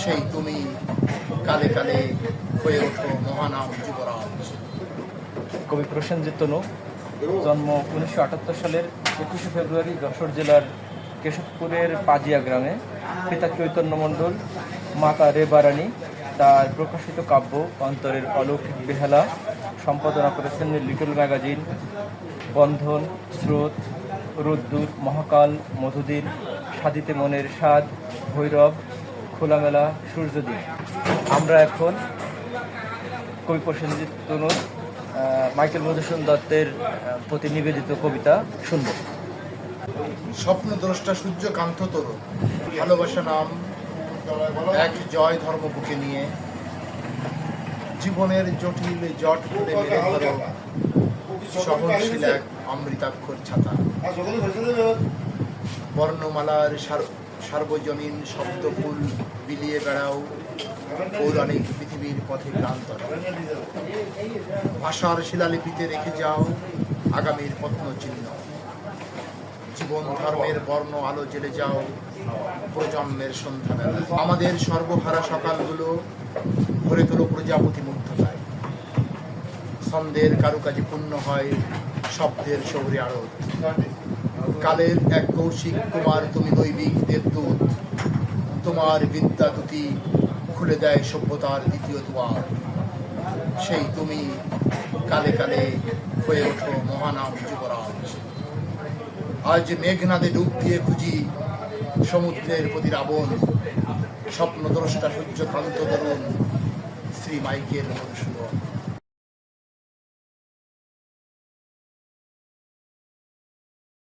সেই তুমি কালে কালে হয়ে ওঠো মহানাম যুবরাজ। কবি প্রসেনজিৎ তনু, জন্ম 1978 সালের 21শে ফেব্রুয়ারি যশোর জেলার কেশবপুরের পাজিয়া গ্রামে। পিতা চৈতন্য মণ্ডল, মাতা রেবারানী। তার প্রকাশিত কাব্য অন্তরের অলৌকিক বেহালা সম্পাদনা করেছেন লিটল ম্যাগাজিন, বন্ধন, স্রোত, রোদ্দুর, মহাকাল, মধুদিন, সাদিতে মনের স্বাদ, ভৈরব, খোলামেলা, সূর্যদিন। আমরা এখন কবি প্রসেনজিৎ তনুর মাইকেল মধুসূদন দত্তের প্রতি নিবেদিত কবিতা শুনব। স্বপ্নদ্রষ্টা সূর্যকান্ত তরুণ, ভালোবাসা নাম এক জয় ধর্ম বুকে নিয়ে, জীবনের জটিল জট করে মেরে ধরো সহনশীল এক অমৃতাক্ষর ছাতা। বর্ণমালার সার্বজনীন শব্দফুল বিলিয়ে বেড়াও পৌরাণিক পৃথিবীর পথে প্রান্তর। ভাষার শিলালিপিতে রেখে যাও আগামীর প্রত্ন চিহ্ন। জীবন ধর্মের বর্ণ আলো জেলে যাও প্রজন্মের সন্ধ্যাবেলা। আমাদের সর্বহারা সকালগুলো ভরে তোলো প্রজাপতি মুগ্ধতায়। ছন্দের কারুকাজে পূর্ণ হয় শব্দের শৌরে আড়ত। কালের এক কৌশিক কুমার তুমি দৈবিক দেবদূত। তোমার বিদ্যা দুটি খুলে দেয় সভ্যতার দ্বিতীয় দুয়ার। সেই তুমি কালে কালে হয়ে ওঠো মহানাম যুবরাজ। আজ মেঘনাদে ডুব দিয়ে খুঁজি সমুদ্রের প্রতি রাবণ। স্বপ্নদ্রষ্টা সূর্যকান্ত তরুণ শ্রী মাইকেল মধুসূদন।